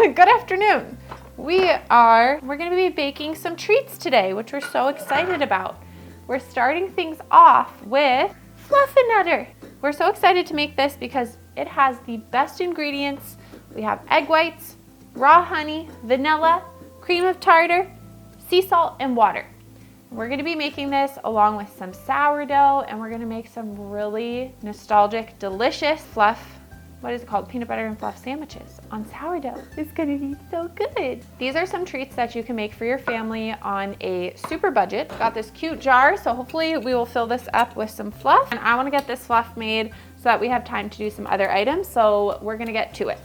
Good afternoon. We're going to be baking some treats today, which we're so excited about. We're starting things off with Fluffernutter. We're so excited to make this because it has the best ingredients. We have egg whites, raw honey, vanilla, cream of tartar, sea salt, and water. We're going to be making this along with some sourdough, and we're going to make some really nostalgic, delicious fluff, what is it called? Peanut butter and fluff sandwiches on sourdough. It's going to be so good. These are some treats that you can make for your family on a super budget. Got this cute jar, so hopefully we will fill this up with some fluff. And I want to get this fluff made so that we have time to do some other items. So we're going to get to it.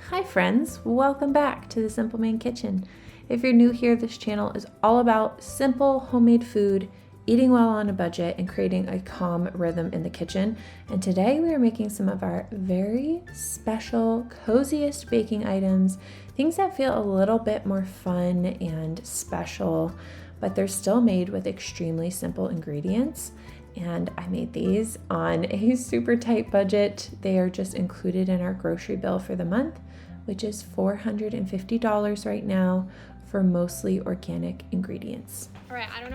Hi friends, welcome back to the Simple Man Kitchen. If you're new here, this channel is all about simple homemade food, eating well on a budget, and creating a calm rhythm in the kitchen. And today we are making some of our very special, coziest baking items, things that feel a little bit more fun and special, but they're still made with extremely simple ingredients. And I made these on a super tight budget. They are just included in our grocery bill for the month, which is $450 right now for mostly organic ingredients. All right, I don't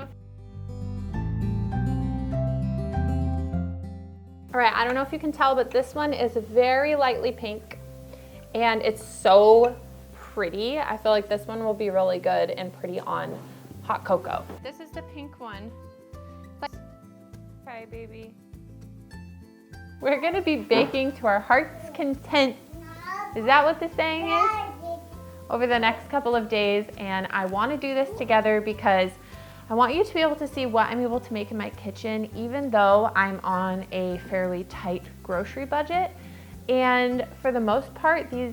know if you can tell, but this one is very lightly pink and it's so pretty. I feel like this one will be really good and pretty on hot cocoa. This is the pink one. Okay, baby. We're gonna be baking to our heart's content. Is that what the saying is? Over the next couple of days, and I want to do this together because I want you to be able to see what I'm able to make in my kitchen, even though I'm on a fairly tight grocery budget. And for the most part, these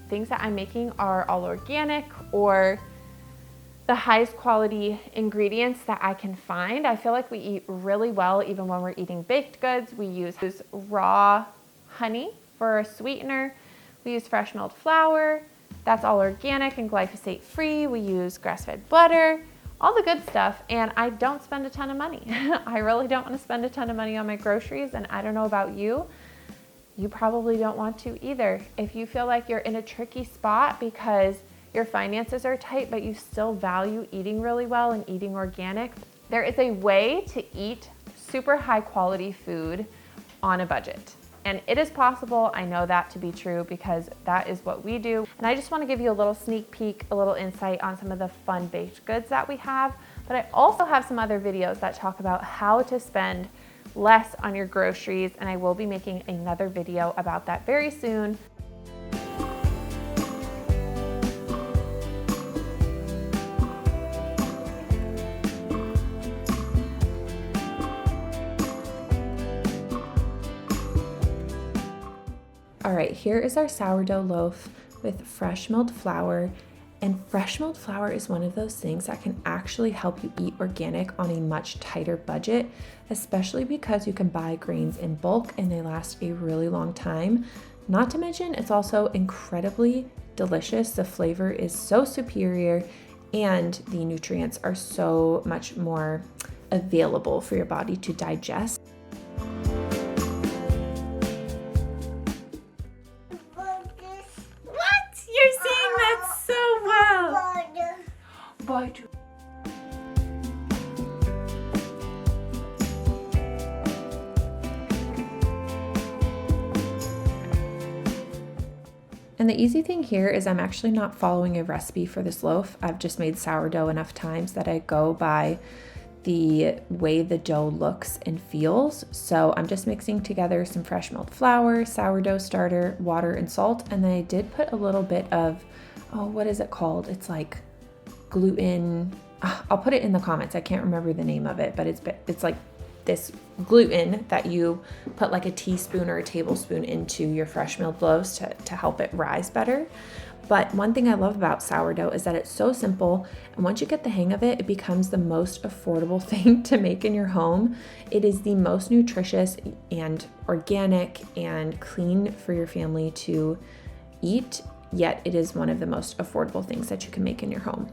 things that I'm making are all organic or the highest quality ingredients that I can find. I feel like we eat really well even when we're eating baked goods. We use raw honey for a sweetener. We use fresh milled flour. That's all organic and glyphosate free. We use grass-fed butter, all the good stuff. And I don't spend a ton of money. I really don't want to spend a ton of money on my groceries. And I don't know about you. You probably don't want to either. If you feel like you're in a tricky spot because your finances are tight, but you still value eating really well and eating organic, there is a way to eat super high quality food on a budget. And it is possible. I know that to be true because that is what we do. And I just want to give you a little sneak peek, a little insight on some of the fun baked goods that we have. But I also have some other videos that talk about how to spend less on your groceries. And I will be making another video about that very soon. All right, here is our sourdough loaf with fresh milled flour. And fresh milled flour is one of those things that can actually help you eat organic on a much tighter budget, especially because you can buy grains in bulk and they last a really long time. Not to mention, it's also incredibly delicious. The flavor is so superior and the nutrients are so much more available for your body to digest. And the easy thing here is I'm actually not following a recipe for this loaf. I've just made sourdough enough times that I go by the way the dough looks and feels. So I'm just mixing together some fresh milled flour, sourdough starter, water, and salt. And then I did put a little bit of, what is it called? It's like gluten. I'll put it in the comments. I can't remember the name of it, but it's like this gluten that you put like a teaspoon or a tablespoon into your fresh milled loaves to help it rise better. But one thing I love about sourdough is that it's so simple, and once you get the hang of it, it becomes the most affordable thing to make in your home. It is the most nutritious and organic and clean for your family to eat, yet it is one of the most affordable things that you can make in your home.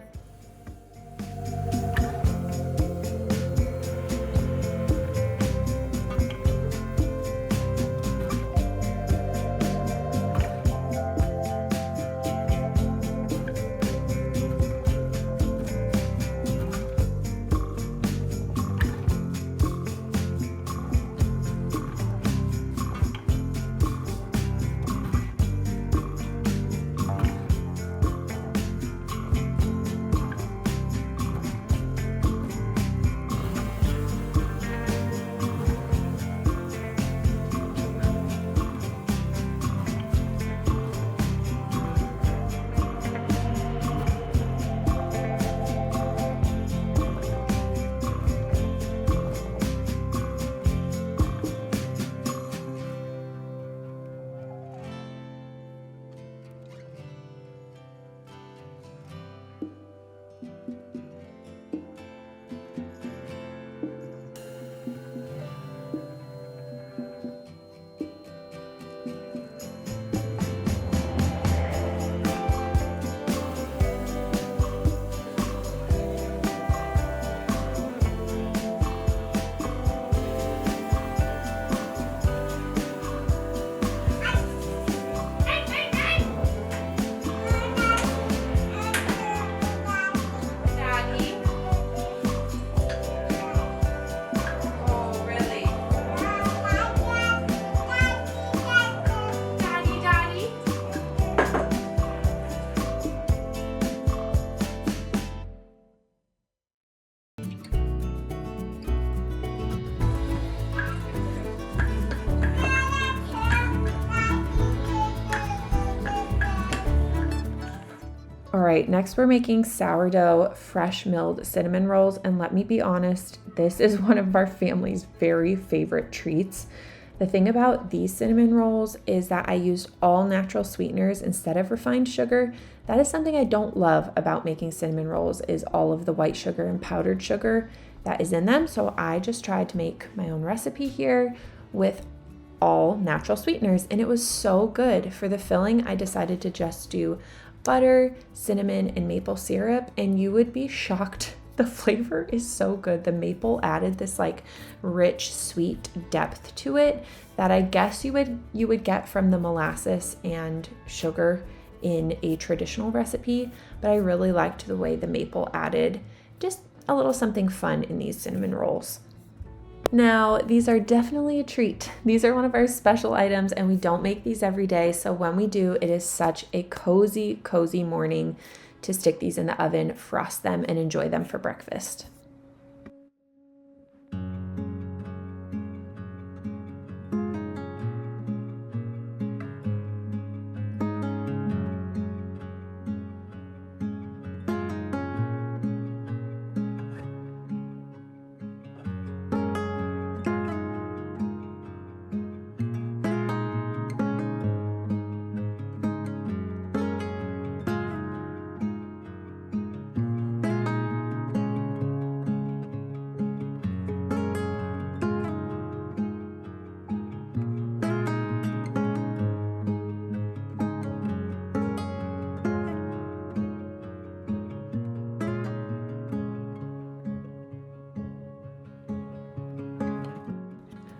All right, next we're making sourdough fresh milled cinnamon rolls, and let me be honest, this is one of our family's very favorite treats. The thing about these cinnamon rolls is that I used all natural sweeteners instead of refined sugar. That is something I don't love about making cinnamon rolls, is all of the white sugar and powdered sugar that is in them. So I just tried to make my own recipe here with all natural sweeteners, and it was so good. For the filling, I decided to just do butter, cinnamon, and maple syrup, and you would be shocked. The flavor is so good. The maple added this like rich, sweet depth to it that I guess you would get from the molasses and sugar in a traditional recipe, but I really liked the way the maple added just a little something fun in these cinnamon rolls. Now, these are definitely a treat. These are one of our special items, and we don't make these every day. So when we do, it is such a cozy, cozy morning to stick these in the oven, frost them, and enjoy them for breakfast.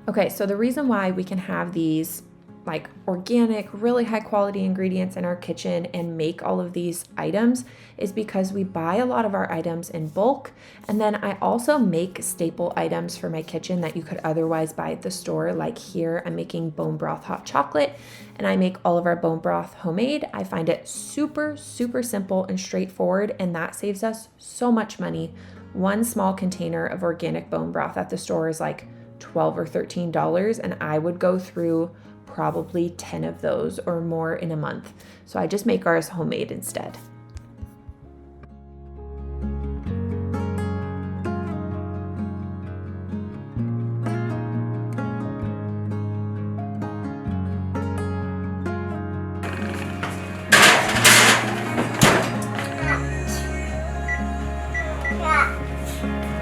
Okay, so the reason why we can have these like organic, really high quality ingredients in our kitchen and make all of these items is because we buy a lot of our items in bulk. And then I also make staple items for my kitchen that you could otherwise buy at the store. Like here, I'm making bone broth hot chocolate, and I make all of our bone broth homemade. I find it super, super simple and straightforward, and that saves us so much money. One small container of organic bone broth at the store is like $12 or $13, and I would go through probably 10 of those or more in a month. So I just make ours homemade instead.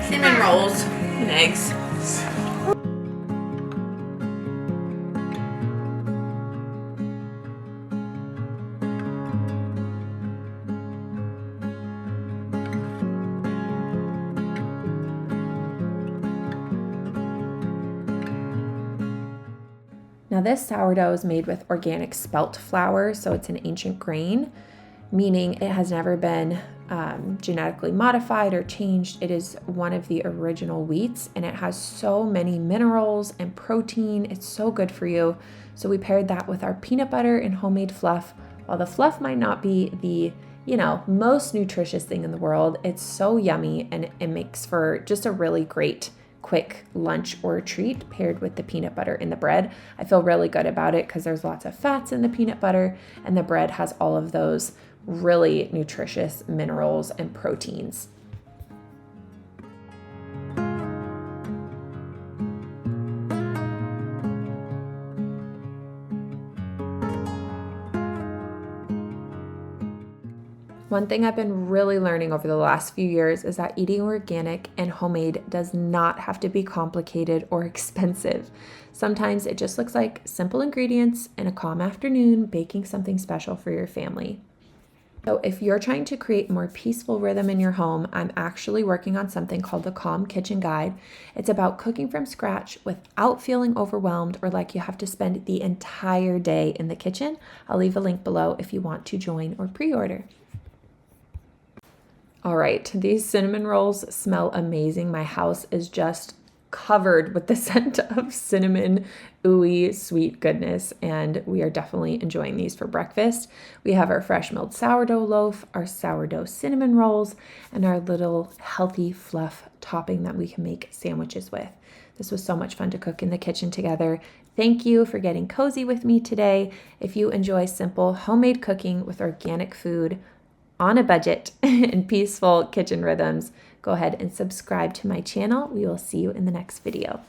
Cinnamon rolls and eggs. Now this sourdough is made with organic spelt flour, so it's an ancient grain, meaning it has never been genetically modified or changed. It is one of the original wheats, and it has so many minerals and protein. It's so good for you. So we paired that with our peanut butter and homemade fluff. While the fluff might not be the most nutritious thing in the world, it's so yummy, and it makes for just a really great quick lunch or a treat paired with the peanut butter in the bread. I feel really good about it because there's lots of fats in the peanut butter, and the bread has all of those really nutritious minerals and proteins. One thing I've been really learning over the last few years is that eating organic and homemade does not have to be complicated or expensive. Sometimes it just looks like simple ingredients and a calm afternoon baking something special for your family. So if you're trying to create more peaceful rhythm in your home, I'm actually working on something called the Calm Kitchen Guide. It's about cooking from scratch without feeling overwhelmed or like you have to spend the entire day in the kitchen. I'll leave a link below if you want to join or pre-order. All right, these cinnamon rolls smell amazing. My house is just covered with the scent of cinnamon, ooey, sweet goodness, and we are definitely enjoying these for breakfast. We have our fresh milled sourdough loaf, our sourdough cinnamon rolls, and our little healthy fluff topping that we can make sandwiches with. This was so much fun to cook in the kitchen together. Thank you for getting cozy with me today. If you enjoy simple homemade cooking with organic food, on a budget and peaceful kitchen rhythms, go ahead and subscribe to my channel. We will see you in the next video.